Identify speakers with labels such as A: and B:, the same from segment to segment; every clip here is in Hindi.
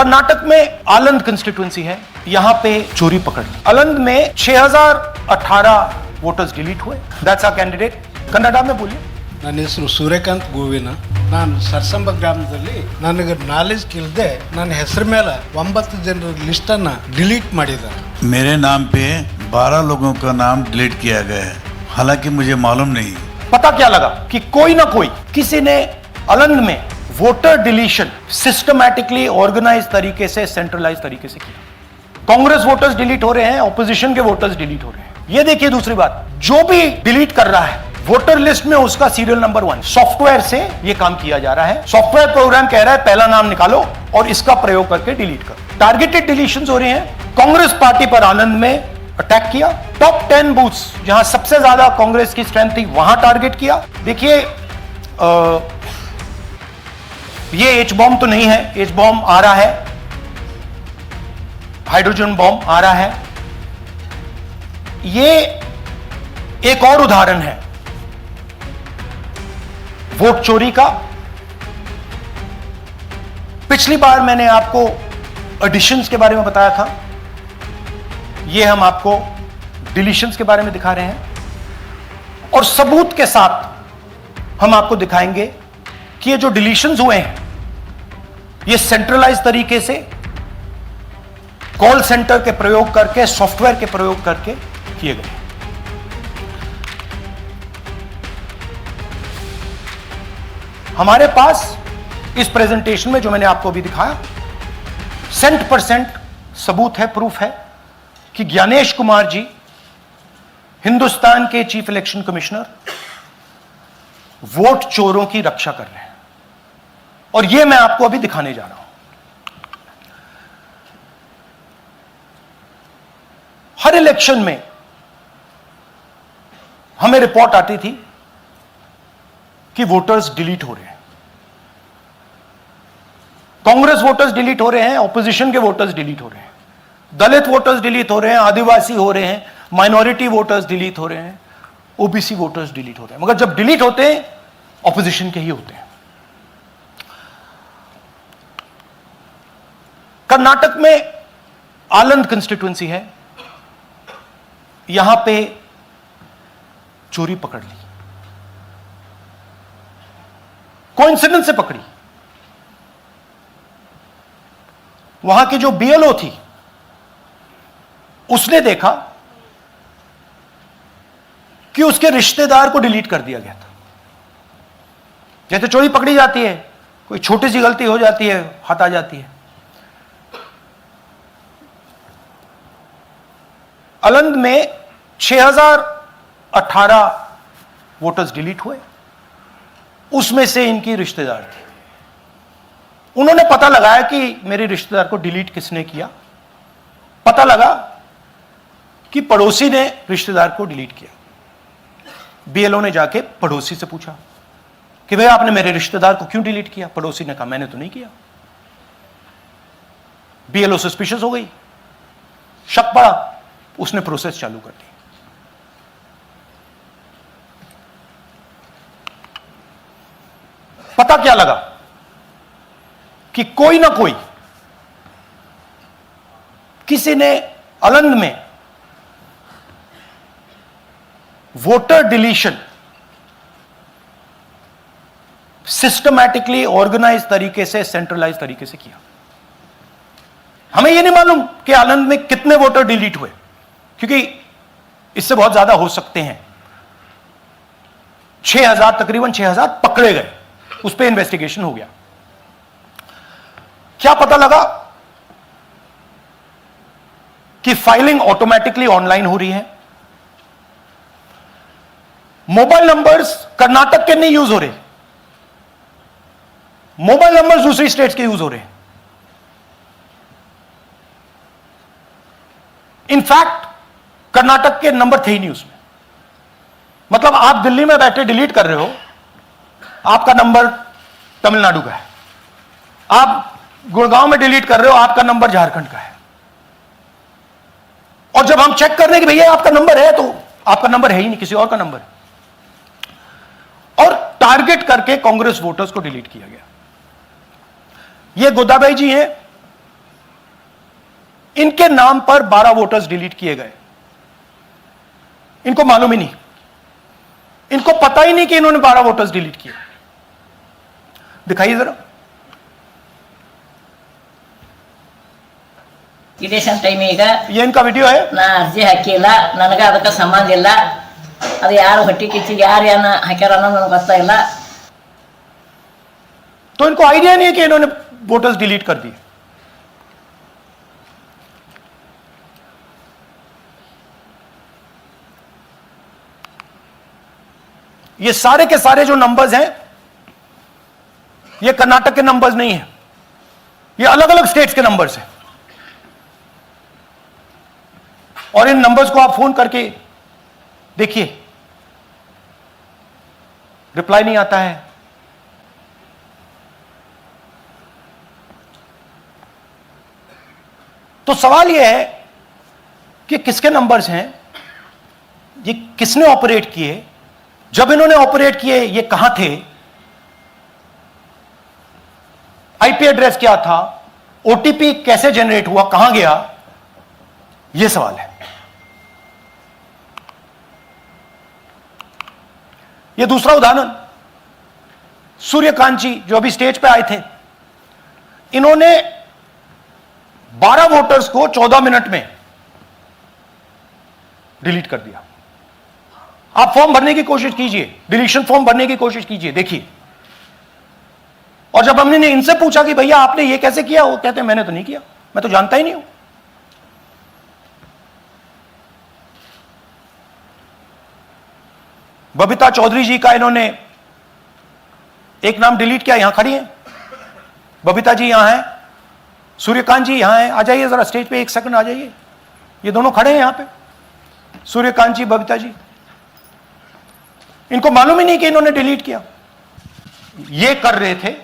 A: कर्नाटक में आलंद कंस्टिट्यूएंसी है, यहां पे चोरी पकड़ ली। आलंद में 6018 वोटर्स डिलीट हुए। That's our candidate. कन्नಡ में बोलिए।
B: ನನ್ನ ಹೆಸರು ಸೂರ್ಯಕಾಂತ್ ಗೋವಿನ. ನಾನು ಸರ್ಸಂಬ ಗ್ರಾಮದಲ್ಲಿ ನನಗೆ ನಾಲೆಜ್ ಇಲ್ಲದೆ ನನ್ನ ಹೆಸರು ಮೇಲೆ 9 ಜನರ ಲಿಸ್ಟ್ ಅನ್ನ ಡಿಲೀಟ್ ಮಾಡಿದ್ದಾರೆ.
C: मेरे नाम पे 12 लोगों का नाम डिलीट किया गया है, हालांकि मुझे मालूम नहीं।
A: पता क्या लगा कि कोई ना कोई किसी ने आलंद में वोटर डिलीशन सिस्टमैटिकली ऑर्गेनाइज तरीके से, सेंट्रलाइज तरीके से किया। कांग्रेस वोटर्स डिलीट हो रहे हैं, ऑपोजिशन के वोटर्स डिलीट हो रहे हैं। ये देखिए दूसरी बात, जो भी डिलीट कर रहा है वोटर लिस्ट में उसका सीरियल नंबर 1 सॉफ्टवेयर से ये काम किया जा रहा है। सॉफ्टवेयर प्रोग्राम कह रहा है पहला नाम निकालो और इसका प्रयोग करके डिलीट करो। टारगेटेड डिलीशंस हो रहे हैं। कांग्रेस पार्टी पर आनंद में अटैक किया। टॉप 10 बूथ्स जहां सबसे ज्यादा कांग्रेस की स्ट्रेंथ थी वहां टारगेट किया। देखिए ये एच बॉम्ब तो नहीं है, एच बॉम्ब आ रहा है, हाइड्रोजन बॉम्ब आ रहा है। ये एक और उदाहरण है वोट चोरी का। पिछली बार मैंने आपको एडिशंस के बारे में बताया था, ये हम आपको डिलीशंस के बारे में दिखा रहे हैं और सबूत के साथ हम आपको दिखाएंगे कि ये जो डिलीशंस हुए हैं ये सेंट्रलाइज तरीके से कॉल सेंटर के प्रयोग करके, सॉफ्टवेयर के प्रयोग करके किए गए। हमारे पास इस प्रेजेंटेशन में जो मैंने आपको अभी दिखाया 100% सबूत है, प्रूफ है कि ज्ञानेश कुमार जी हिंदुस्तान के चीफ इलेक्शन कमिश्नर वोट चोरों की रक्षा कर रहे हैं और यह मैं आपको अभी दिखाने जा रहा हूं। हर इलेक्शन में हमें रिपोर्ट आती थी कि वोटर्स डिलीट हो रहे हैं, कांग्रेस वोटर्स डिलीट हो रहे हैं, ऑपोजिशन के वोटर्स डिलीट हो रहे हैं, दलित वोटर्स डिलीट हो रहे हैं, आदिवासी हो रहे हैं, माइनॉरिटी वोटर्स डिलीट हो रहे हैं, ओबीसी वोटर्स डिलीट हो रहे हैं। मगर जब डिलीट होते हैं ऑपोजिशन के ही होते हैं। कर्नाटक में आलंद कंस्टिट्यूएंसी है, यहां पे चोरी पकड़ ली। कोइंसिडेंस से पकड़ी। वहां की जो बीएलओ थी उसने देखा कि उसके रिश्तेदार को डिलीट कर दिया गया था। जैसे चोरी पकड़ी जाती है, कोई छोटी सी गलती हो जाती है, हाथ आ जाती है। आलंद में 6018 वोटर्स डिलीट हुए, उसमें से इनकी रिश्तेदार थे। उन्होंने पता लगाया कि मेरे रिश्तेदार को डिलीट किसने किया। पता लगा कि पड़ोसी ने रिश्तेदार को डिलीट किया। बीएलओ ने जाके पड़ोसी से पूछा कि भाई आपने मेरे रिश्तेदार को क्यों डिलीट किया। पड़ोसी ने कहा मैंने तो नहीं किया। बीएलओ सस्पिशियस हो गई, शक पड़ा, उसने प्रोसेस चालू कर दी। पता क्या लगा कि कोई ना कोई किसी ने आलंद में वोटर डिलीशन सिस्टमैटिकली ऑर्गेनाइज तरीके से, सेंट्रलाइज तरीके से किया। हमें यह नहीं मालूम कि आलंद में कितने वोटर डिलीट हुए, क्योंकि इससे बहुत ज्यादा हो सकते हैं। 6000, तकरीबन 6000 पकड़े गए, उस पर इन्वेस्टिगेशन हो गया। क्या पता लगा कि फाइलिंग ऑटोमेटिकली ऑनलाइन हो रही है। मोबाइल नंबर्स कर्नाटक के नहीं यूज हो रहे, मोबाइल नंबर्स दूसरी स्टेट्स के यूज हो रहे हैं। इनफैक्ट कर्नाटक के नंबर थे ही नहीं उसमें। मतलब आप दिल्ली में बैठे डिलीट कर रहे हो, आपका नंबर तमिलनाडु का है। आप गुड़गांव में डिलीट कर रहे हो, आपका नंबर झारखंड का है। और जब हम चेक कर रहे हैं कि भैया आपका नंबर है, तो आपका नंबर है ही नहीं, किसी और का नंबर है। और टारगेट करके कांग्रेस वोटर्स को डिलीट किया गया। ये गोदाबाई जी हैं, इनके नाम पर 12 वोटर्स डिलीट किए गए। इनको मालूम ही नहीं, इनको पता ही नहीं कि इन्होंने 12 वोटर्स डिलीट किए। दिखाइए जरा।
D: ಇಲೆಕ್ಷನ್ ಟೈಮ್ ಈಗ
A: ये इनका वीडियो है।
D: ನಾ ಅರ್ಜಿ ಹಾಕಿಲ್ಲ, ನನಗೆ ಅದಕ್ಕೆ ಸಂಬಂಧ ಇಲ್ಲ. ಅದು ಯಾರು ಹೊಟ್ಟಿ ಕಿಚ್ಚಿಗೆ ಯಾರು ಏನ ಹಾಕ್ಯಾರ ಅನ್ನೋದು ನನಗೆ ಗೊತ್ತಾಗಿಲ್ಲ.
A: तो इनको आइडिया नहीं है कि इन्होंने वोटर्स डिलीट कर दिए। ये सारे के सारे जो नंबर्स हैं, ये कर्नाटक के नंबर्स नहीं है, ये अलग अलग स्टेट्स के नंबर्स हैं। और इन नंबर्स को आप फोन करके देखिए, रिप्लाई नहीं आता है। तो सवाल यह है कि किसके नंबर्स हैं, ये किसने ऑपरेट किए, जब इन्होंने ऑपरेट किए ये कहां थे, आईपी एड्रेस क्या था, ओटीपी कैसे जनरेट हुआ, कहां गया, यह सवाल है। यह दूसरा उदाहरण, सूर्यकांत जी जो अभी स्टेज पे आए थे, इन्होंने 12 वोटर्स को 14 मिनट में डिलीट कर दिया। आप फॉर्म भरने की कोशिश कीजिए, डिलीशन फॉर्म भरने की कोशिश कीजिए, देखिए। और जब हमने इनसे पूछा कि भैया आपने ये कैसे किया, वो कहते हैं मैंने तो नहीं किया, मैं तो जानता ही नहीं हूं। बबीता चौधरी जी का इन्होंने एक नाम डिलीट किया, यहां खड़ी हैं बबीता जी, यहां हैं, सूर्यकांत जी यहां हैं, आ जाइए जरा स्टेज पे, एक सेकंड आ जाइए। ये दोनों खड़े हैं यहां पे, सूर्यकांत जी, बबीता जी। इनको मालूम ही नहीं कि इन्होंने डिलीट किया, ये कर रहे थे।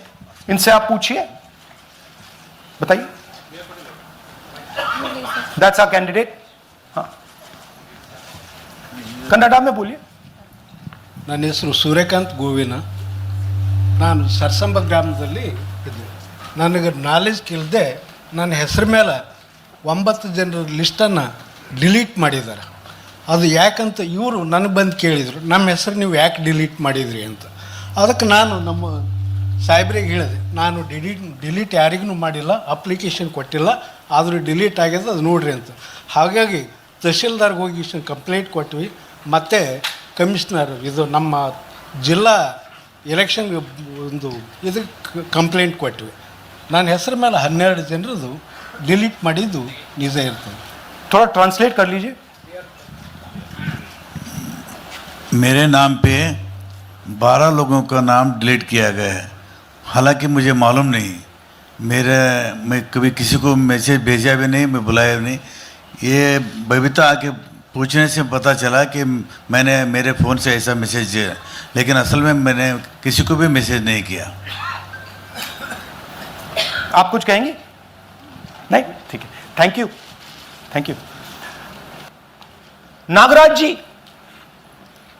A: इनसे आप पूछिए, बताइए। That's our candidate. हाँ, कन्नड़ा में बोलिए।
B: ನನ್ನ ಹೆಸರು ಸೂರ್ಯಕಾಂತ್ ಗೋವಿನ. ನಾನು ಸರ್ಸಂಬ ಗ್ರಾಮದಲ್ಲಿ ಇದ್ದೆ. ನನಗೆ ನಾಲೆಜ್ ಇಲ್ಲದೆ ನನ್ನ ಹೆಸರು ಮೇಲೆ 9 ಜನರ ಲಿಸ್ಟನ್ನು ಡಿಲೀಟ್ ಮಾಡಿದ್ದಾರೆ. ಅದು ಯಾಕಂತ ಇವರು ನನಗೆ ಬಂದು ಕೇಳಿದರು, ನಮ್ಮ ಹೆಸರು ನೀವು ಯಾಕೆ ಡಿಲೀಟ್ ಮಾಡಿದ್ರಿ ಅಂತ. ಅದಕ್ಕೆ ನಾನು ನಮ್ಮ ಸಾಹೇಬ್ರಿಗೆ ಹೇಳಿದೆ, ನಾನು ಡಿಲೀಟ್ ಯಾರಿಗೂ ಮಾಡಿಲ್ಲ, ಅಪ್ಲಿಕೇಶನ್ ಕೊಟ್ಟಿಲ್ಲ, ಆದರೂ ಡಿಲೀಟ್ ಆಗಿದೆ, ಅದು ನೋಡ್ರಿ ಅಂತ. ಹಾಗಾಗಿ ತಹಶೀಲ್ದಾರ್ಗೆ ಹೋಗಿ ಕಂಪ್ಲೇಂಟ್ ಕೊಟ್ವಿ. ಮತ್ತು ಕಮಿಷನರ್, ಇದು ನಮ್ಮ ಜಿಲ್ಲಾ ಎಲೆಕ್ಷನ್ಗೆ ಒಂದು ಇದಕ್ಕೆ ಕಂಪ್ಲೇಂಟ್ ಕೊಟ್ವಿ. ನನ್ನ ಹೆಸರು ಮೇಲೆ 12 ಜನರದು ಡಿಲೀಟ್ ಮಾಡಿದ್ದು ನಿಜ ಇರ್ತದೆ.
A: थोड़ा ट्रांसलेट कर लीजिए।
C: मेरे नाम पे 12 लोगों का नाम डिलीट किया गया है, हालांकि मुझे मालूम नहीं। मैं कभी किसी को मैसेज भेजा भी नहीं, मैं बुलाया भी नहीं। ये बबीता आके पूछने से पता चला कि मैंने मेरे फ़ोन से ऐसा मैसेज दिया, लेकिन असल में मैंने किसी को भी मैसेज नहीं किया।
A: आप कुछ कहेंगे? नहीं, ठीक है, thank you, thank you. Nagaraj ji,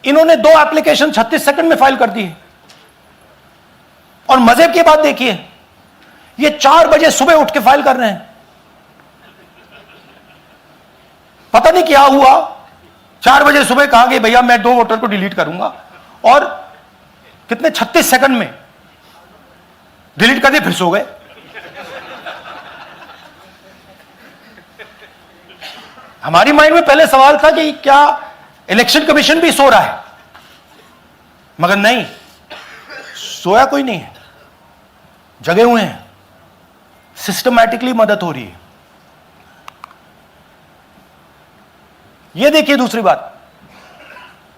A: इन्होंने 2 एप्लीकेशन 36 सेकंड में फाइल कर दी है। और मजे की बात देखिए, ये 4 बजे सुबह उठ के फाइल कर रहे हैं। पता नहीं क्या हुआ, 4 बजे सुबह कहा कि भैया मैं 2 वोटर को डिलीट करूंगा, और कितने 36 सेकंड में डिलीट कर दिए, फिर सो गए। हमारी माइंड में पहले सवाल था कि क्या इलेक्शन कमीशन भी सो रहा है, मगर नहीं, सोया कोई नहीं है, जगे हुए हैं, सिस्टमैटिकली मदद हो रही है। यह देखिए दूसरी बात,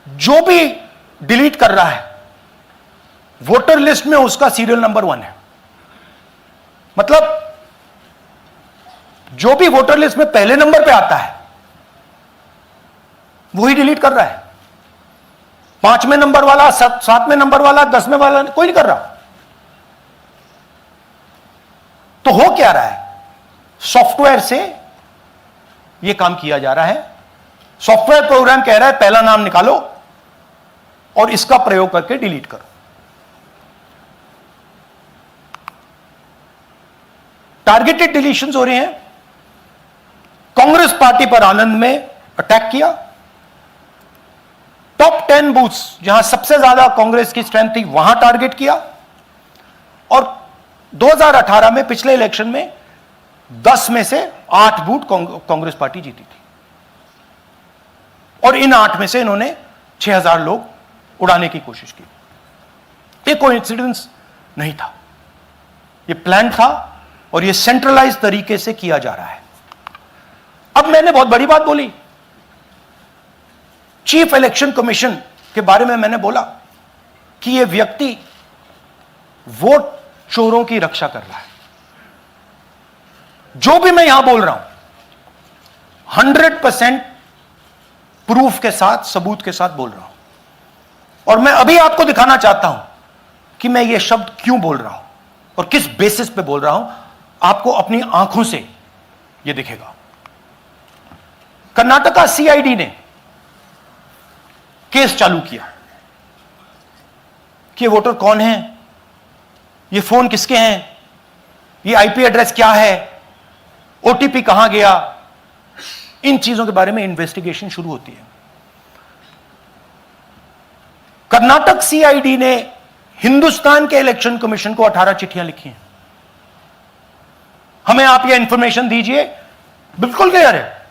A: जो भी डिलीट कर रहा है वोटर लिस्ट में उसका सीरियल नंबर 1 है। मतलब जो भी वोटर लिस्ट में पहले नंबर पे आता है वही डिलीट कर रहा है। 5वें नंबर वाला, 7वें नंबर वाला, 10वें वाला कोई नहीं कर रहा। तो हो क्या रहा है, सॉफ्टवेयर से यह काम किया जा रहा है। सॉफ्टवेयर प्रोग्राम कह रहा है पहला नाम निकालो और इसका प्रयोग करके डिलीट करो। टारगेटेड डिलीशंस हो रहे हैं। कांग्रेस पार्टी पर आनंद में अटैक किया। टॉप 10 बूथ्स जहां सबसे ज्यादा कांग्रेस की स्ट्रेंथ थी वहां टारगेट किया। और 2018 में पिछले इलेक्शन में 10 में से 8 बूथ कांग्रेस पार्टी जीती थी, और इन 8 में से इन्होंने 6000 लोग उड़ाने की कोशिश की। ये कोइंसिडेंस नहीं था, ये प्लान था, और ये सेंट्रलाइज तरीके से किया जा रहा है। अब मैंने बहुत बड़ी बात बोली, चीफ इलेक्शन कमीशन के बारे में मैंने बोला कि यह व्यक्ति वोट चोरों की रक्षा कर रहा है। जो भी मैं यहां बोल रहा हूं 100% प्रूफ के साथ, सबूत के साथ बोल रहा हूं, और मैं अभी आपको दिखाना चाहता हूं कि मैं ये शब्द क्यों बोल रहा हूं और किस बेसिस पे बोल रहा हूं। आपको अपनी आंखों से ये दिखेगा। कर्नाटका सीआईडी ने केस चालू किया कि ये वोटर कौन है, ये फोन किसके हैं, ये आईपी एड्रेस क्या है, ओटीपी कहां गया, इन चीजों के बारे में इन्वेस्टिगेशन शुरू होती है। कर्नाटक सीआईडी ने हिंदुस्तान के इलेक्शन कमीशन को 18 चिट्ठियां लिखी हैं। हमें आप यह इंफॉर्मेशन दीजिए, बिल्कुल क्लियर है,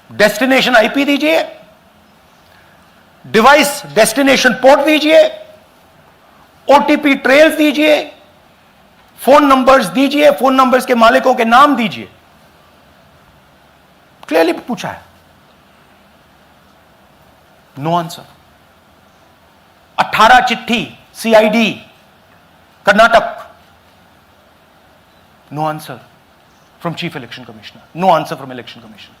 A: डेस्टिनेशन आईपी दीजिए, डिवाइस डेस्टिनेशन पोर्ट दीजिए, ओटीपी ट्रेल्स दीजिए, फोन नंबर्स दीजिए, फोन नंबर्स के मालिकों के नाम दीजिए। क्लियरली पूछा है, नो आंसर। 18 चिट्ठी CID Karnataka, no answer from chief election commissioner, no answer from election commission.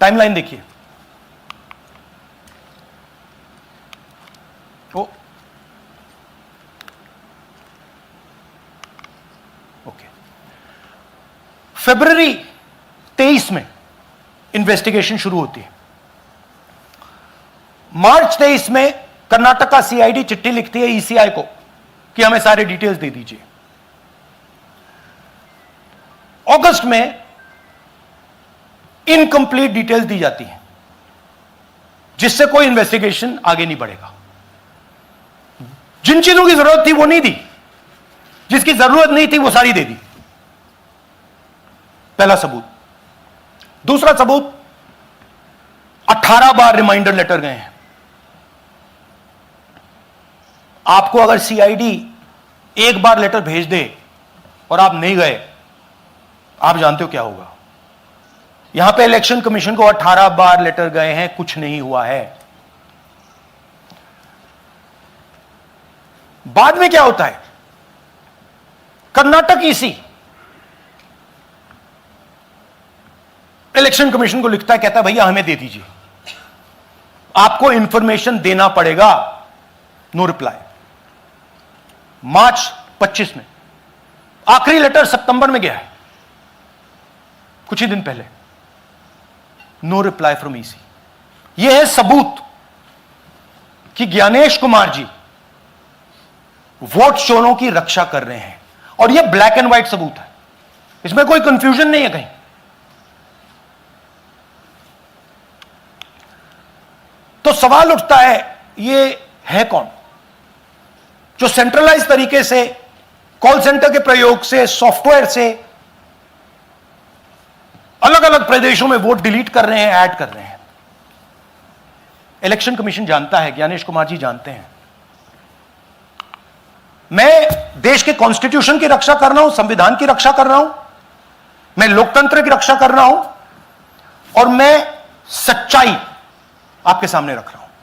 A: Timeline देखिए, ओके, फरवरी 23 में इन्वेस्टिगेशन शुरू होती है। मार्च 23 में कर्नाटका सीआईडी चिट्ठी लिखती है ईसीआई को कि हमें सारे डिटेल्स दे दीजिए। अगस्त में इनकंप्लीट डिटेल्स दी जाती हैं, जिससे कोई इन्वेस्टिगेशन आगे नहीं बढ़ेगा। जिन चीजों की जरूरत थी वो नहीं दी, जिसकी जरूरत नहीं थी वो सारी दे दी। पहला सबूत। दूसरा सबूत, 18 बार रिमाइंडर लेटर गए हैं। आपको अगर सीआईडी एक बार लेटर भेज दे और आप नहीं गए, आप जानते हो क्या होगा। यहां पे इलेक्शन कमीशन को 18 बार लेटर गए हैं, कुछ नहीं हुआ है। बाद में क्या होता है, कर्नाटक ईसी इलेक्शन कमीशन को लिखता है, कहता है भैया हमें दे दीजिए, आपको इंफॉर्मेशन देना पड़ेगा। No reply. मार्च 25 में आखिरी लेटर सितंबर में गया है, कुछ ही दिन पहले। No reply from EC. यह है सबूत कि ज्ञानेश कुमार जी वोट चोरों की रक्षा कर रहे हैं, और यह ब्लैक एंड व्हाइट सबूत है, इसमें कोई कंफ्यूजन नहीं है कहीं। तो सवाल उठता है, ये है कौन जो सेंट्रलाइज तरीके से कॉल सेंटर के प्रयोग से, सॉफ्टवेयर से अलग अलग प्रदेशों में वोट डिलीट कर रहे हैं, ऐड कर रहे हैं। इलेक्शन कमीशन जानता है, ज्ञानेश कुमार जी जानते हैं। मैं देश के कॉन्स्टिट्यूशन की रक्षा कर रहा हूं, संविधान की रक्षा कर रहा हूं, मैं लोकतंत्र की रक्षा कर रहा हूं, और मैं सच्चाई आपके सामने रख रहा हूं।